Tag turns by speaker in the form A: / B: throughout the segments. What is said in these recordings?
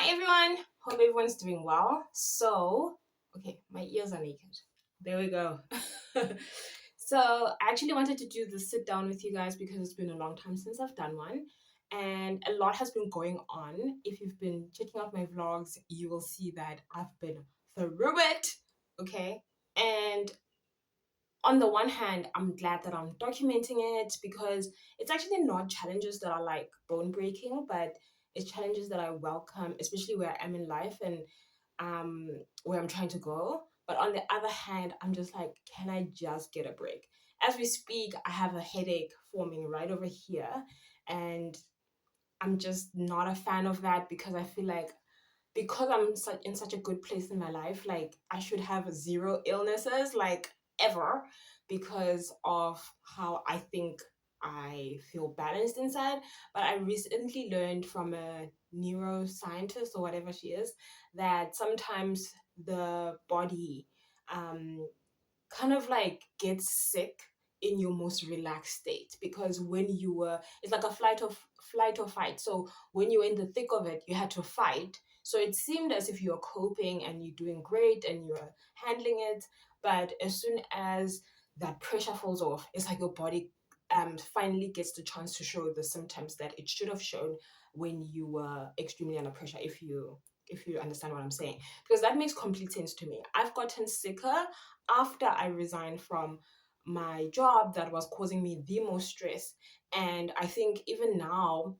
A: Hi everyone, hope everyone's doing well. Okay, my ears are naked. There we go. So, I actually wanted to do this sit down with you guys because it's been a long time since I've done one, and a lot has been going on. If you've been checking out my vlogs, you will see that I've been through it. Okay, and on the one hand, I'm glad that I'm documenting it because it's actually not challenges that are like bone breaking, but it's challenges that I welcome, especially where I am in life and where I'm trying to go. But on the other hand, I'm just like, can I just get a break? As we speak, I have a headache forming right over here, and I'm just not a fan of that because I feel like because I'm in such a good place in my life, like I should have zero illnesses, like ever, because of how I think I feel balanced inside. But I recently learned from a neuroscientist or whatever she is that sometimes the body um, kind of like gets sick in your most relaxed state because when you were it's like a flight or fight. So when you were in the thick of it, you had to fight, so it seemed as if you were coping and you're doing great and you're handling it. But as soon as that pressure falls off, it's like your body finally gets the chance to show the symptoms that it should have shown when you were extremely under pressure, if you understand what I'm saying, because that makes complete sense to me. I've gotten sicker after I resigned from my job that was causing me the most stress. And I think even now,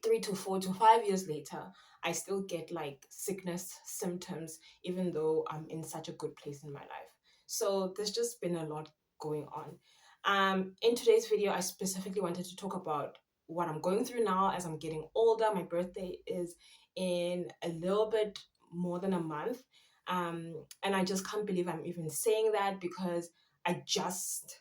A: 3 to 4 to 5 years later, I still get like sickness symptoms, even though I'm in such a good place in my life. So there's just been a lot going on. In today's video, I specifically wanted to talk about what I'm going through now as I'm getting older. My birthday is in a little bit more than a month. And I just can't believe I'm even saying that because I just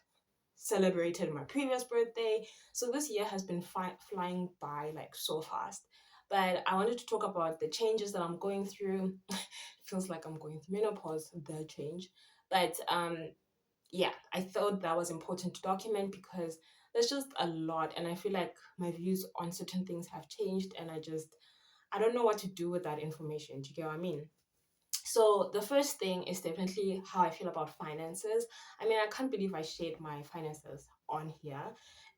A: celebrated my previous birthday. So this year has been flying by like so fast. But I wanted to talk about the changes that I'm going through. It feels like I'm going through menopause, the change. But yeah, I thought that was important to document because there's just a lot. And I feel like my views on certain things have changed. And I don't know what to do with that information. Do you get what I mean? So the first thing is definitely how I feel about finances. I mean, I can't believe I shared my finances on here.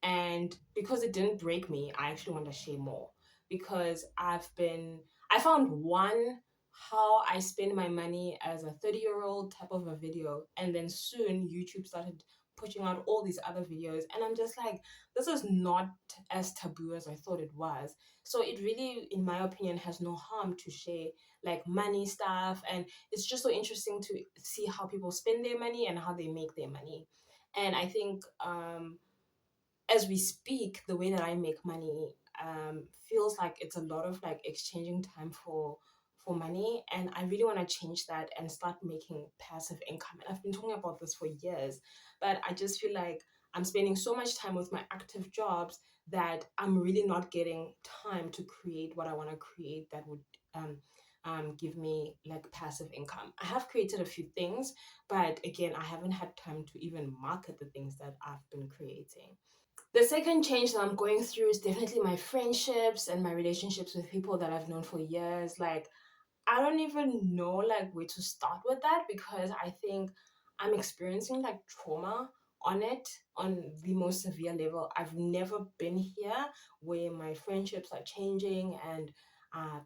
A: And because it didn't break me, I actually want to share more because I found one how I spend my money as a 30-year-old type of a video. And then soon YouTube started pushing out all these other videos. And I'm just like, this is not as taboo as I thought it was. So it really, in my opinion, has no harm to share like money stuff, and it's just so interesting to see how people spend their money and how they make their money. And I think as we speak, the way that I make money feels like it's a lot of like exchanging time for money, and I really want to change that and start making passive income. And I've been talking about this for years, but I just feel like I'm spending so much time with my active jobs that I'm really not getting time to create what I want to create that would um, give me like passive income. I have created a few things, but again, I haven't had time to even market the things that I've been creating. The second change that I'm going through is definitely my friendships and my relationships with people that I've known for years. Like, I don't even know like where to start with that because I think I'm experiencing like trauma on it on the most severe level. I've never been here where my friendships are changing and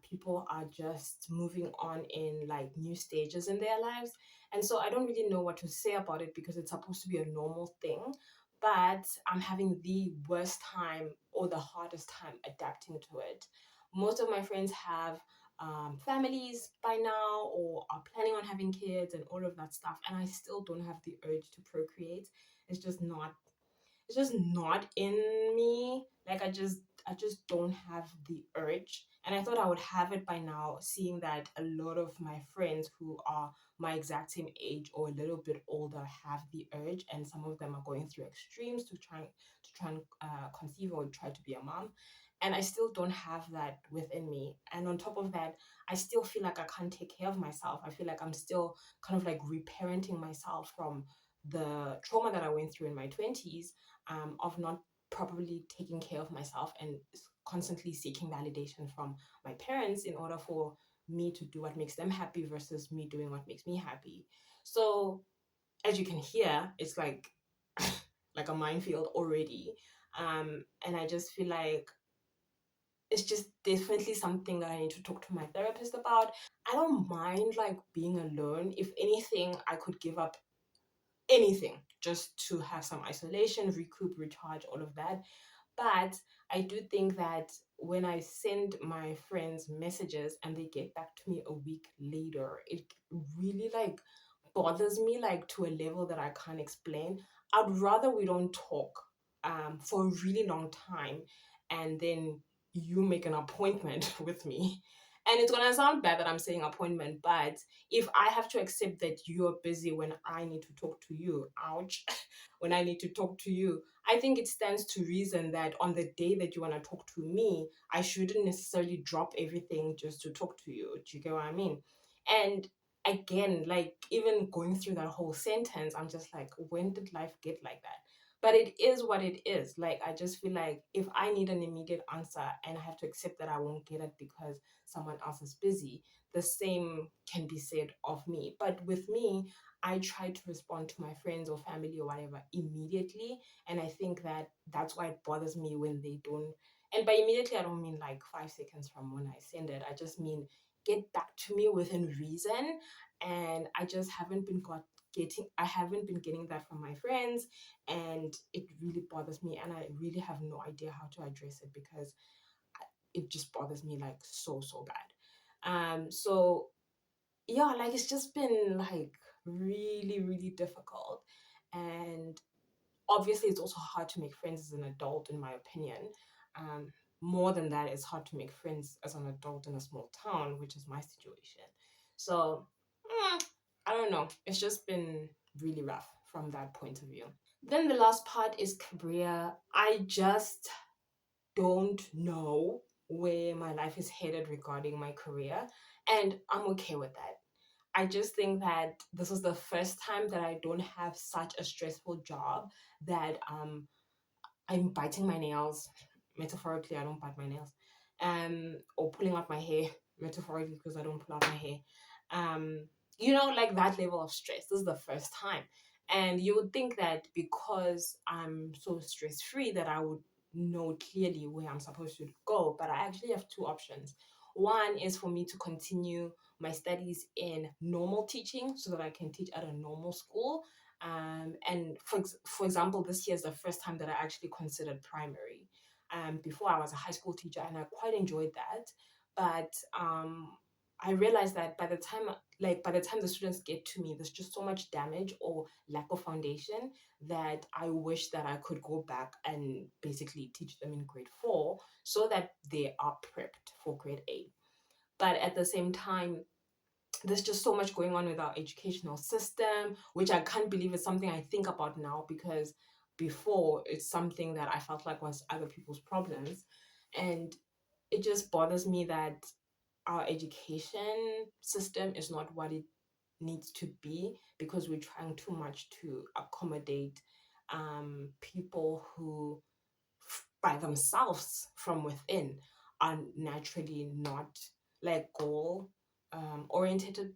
A: people are just moving on in like new stages in their lives. And so I don't really know what to say about it because it's supposed to be a normal thing. But I'm having the worst time or the hardest time adapting to it. Most of my friends have families by now or are planning on having kids and all of that stuff, and I still don't have the urge to procreate. It's just not in me. Like I just don't have the urge, and I thought I would have it by now, seeing that a lot of my friends who are my exact same age or a little bit older have the urge, and some of them are going through extremes to try and conceive or try to be a mom. And I still don't have that within me. And on top of that, I still feel like I can't take care of myself. I feel like I'm still kind of like reparenting myself from the trauma that I went through in my 20s, of not properly taking care of myself and constantly seeking validation from my parents in order for me to do what makes them happy versus me doing what makes me happy. So as you can hear, it's like like a minefield already. And I just feel like it's just definitely something that I need to talk to my therapist about. I don't mind like being alone. If anything, I could give up anything just to have some isolation, recoup, recharge, all of that. But I do think that when I send my friends messages and they get back to me a week later, it really like bothers me like to a level that I can't explain. I'd rather we don't talk for a really long time and then you make an appointment with me. And it's gonna sound bad that I'm saying appointment, but if I have to accept that you're busy when I need to talk to you, ouch, when I need to talk to you, I think it stands to reason that on the day that you want to talk to me, I shouldn't necessarily drop everything just to talk to you. Do you get what I mean? And again, like even going through that whole sentence, I'm just like, when did life get like that? But it is what it is. Like, I just feel like if I need an immediate answer and I have to accept that I won't get it because someone else is busy, the same can be said of me. But with me, I try to respond to my friends or family or whatever immediately. And I think that that's why it bothers me when they don't. And by immediately, I don't mean like 5 seconds from when I send it. I just mean get back to me within reason. And I just haven't been I haven't been getting that from my friends, and it really bothers me. And I really have no idea how to address it because it just bothers me like so bad. So yeah, like it's just been like really difficult. And obviously it's also hard to make friends as an adult, in my opinion. um More than that, it's hard to make friends as an adult in a small town, which is my situation. So I don't know, it's just been really rough from that point of view. Then the last part is career. I just don't know where my life is headed regarding my career, and I'm okay with that. I just think that this is the first time that I don't have such a stressful job that I'm biting my nails. Metaphorically, I don't bite my nails. Or pulling out my hair, metaphorically, because I don't pull out my hair. Um, like that level of stress. This is the first time. And you would think that because I'm so stress free that I would know clearly where I'm supposed to go. But I actually have two options. One is for me to continue my studies in normal teaching so that I can teach at a normal school. And for example, this year is the first time that I actually considered primary. Before, I was a high school teacher and I quite enjoyed that. But I realized that by the time the students get to me, there's just so much damage or lack of foundation that I wish that I could go back and basically teach them in grade 4 so that they are prepped for grade 8. But at the same time, there's just so much going on with our educational system, which I can't believe is something I think about now, because before it's something that I felt like was other people's problems. And it just bothers me that our education system is not what it needs to be, because we're trying too much to accommodate people who by themselves from within are naturally not like goal orientated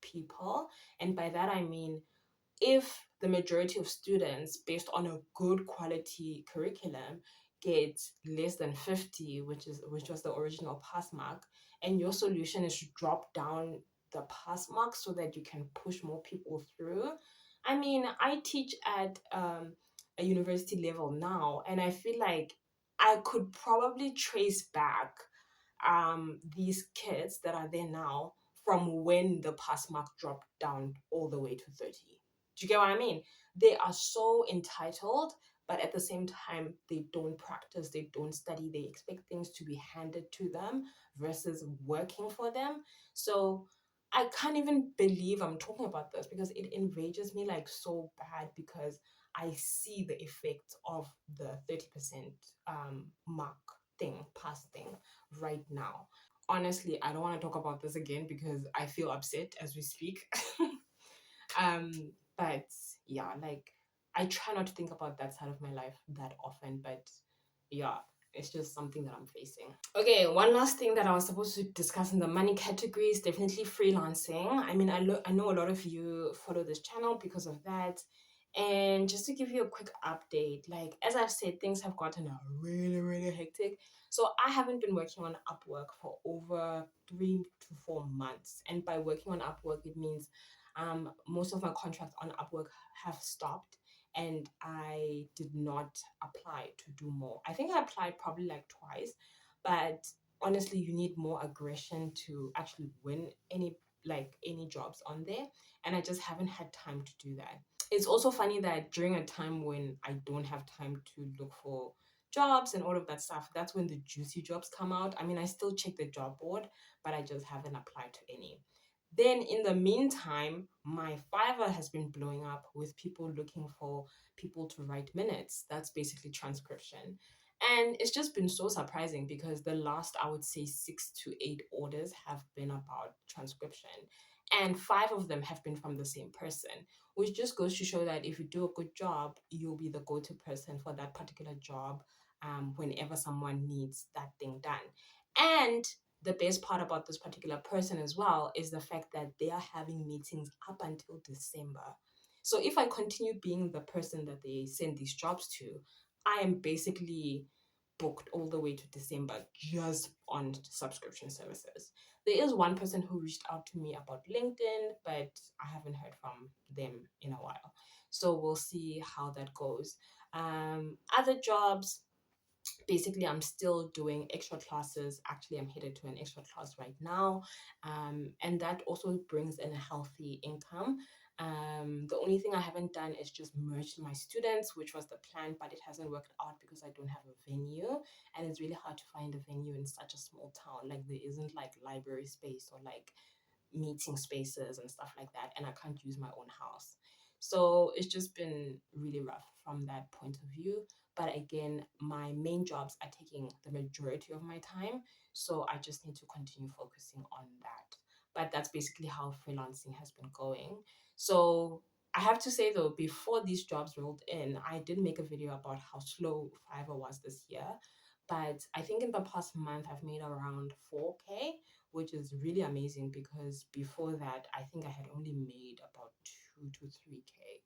A: people. And by that I mean, if the majority of students, based on a good quality curriculum, get less than 50, which was the original pass mark, and your solution is to drop down the pass mark so that you can push more people through. I mean, I teach at a university level now, and I feel like I could probably trace back these kids that are there now from when the pass mark dropped down all the way to 30. Do you get what I mean? They are so entitled, but at the same time, they don't practice, they don't study, they expect things to be handed to them versus working for them. So I can't even believe I'm talking about this because it enrages me like so bad, because I see the effects of the 30% mark thing, pass thing right now. Honestly, I don't want to talk about this again because I feel upset as we speak. um, but yeah, like I try not to think about that side of my life that often, but yeah. it's just something that I'm facing. Okay, one last thing that I was supposed to discuss in the money category is definitely freelancing. I mean, I know a lot of you follow this channel because of that. And just to give you a quick update, like as I've said, things have gotten really, really hectic. So I haven't been working on Upwork for over 3 to 4 months. And by working on Upwork, it means most of my contracts on Upwork have stopped, and I did not apply to do more. I think I applied probably like twice, but honestly, you need more aggression to actually win any jobs on there, and I just haven't had time to do that. It's also funny that during a time when I don't have time to look for jobs and all of that stuff, that's when the juicy jobs come out. I mean, I still check the job board, but I just haven't applied to any. Then in the meantime, my Fiverr has been blowing up with people looking for people to write minutes. That's basically transcription. And it's just been so surprising because the last, I would say, 6 to 8 orders have been about transcription. And 5 of them have been from the same person, which just goes to show that if you do a good job, you'll be the go to person for that particular job whenever someone needs that thing done. And the best part about this particular person as well is the fact that they are having meetings up until December. So if I continue being the person that they send these jobs to, I am basically booked all the way to December just on subscription services. There is one person who reached out to me about LinkedIn, but I haven't heard from them in a while. So we'll see how that goes. Other jobs, basically I'm still doing extra classes. Actually, I'm headed to an extra class right now, and that also brings in a healthy income. The only thing I haven't done is just merged my students, which was the plan, but it hasn't worked out because I don't have a venue, and it's really hard to find a venue in such a small town. Like there isn't like library space or like meeting spaces and stuff like that, and I can't use my own house. So it's just been really rough from that point of view. But again, my main jobs are taking the majority of my time, so I just need to continue focusing on that. But that's basically how freelancing has been going. So I have to say though, before these jobs rolled in, I did make a video about how slow Fiverr was this year. But I think in the past month, I've made around 4K, which is really amazing because before that, I think I had only made about 2 to 3K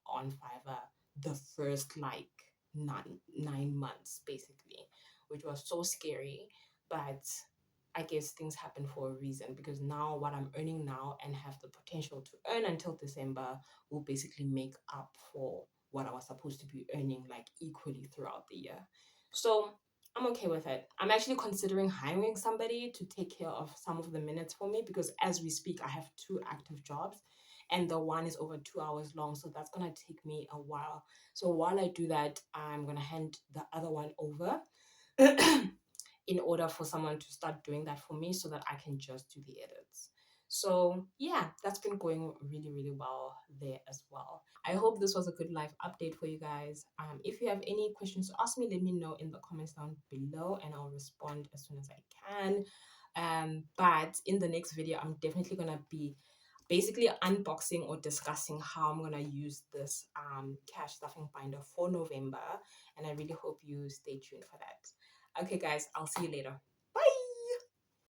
A: on Fiverr the first like 9 months, basically, which was so scary. But I guess things happen for a reason because now what I'm earning now and have the potential to earn until December will basically make up for what I was supposed to be earning like equally throughout the year. So I'm okay with it. I'm actually considering hiring somebody to take care of some of the minutes for me because as we speak, I have 2 active jobs and the one is over 2 hours long. So that's going to take me a while. So while I do that, I'm going to hand the other one over in order for someone to start doing that for me so that I can just do the edits. So yeah, that's been going really, really well there as well. I hope this was a good life update for you guys. If you have any questions to ask me, let me know in the comments down below and I'll respond as soon as I can. But in the next video, I'm definitely gonna be basically unboxing or discussing how I'm gonna use this cash stuffing binder for November, and I really hope you stay tuned for that. Okay guys, I'll see you later.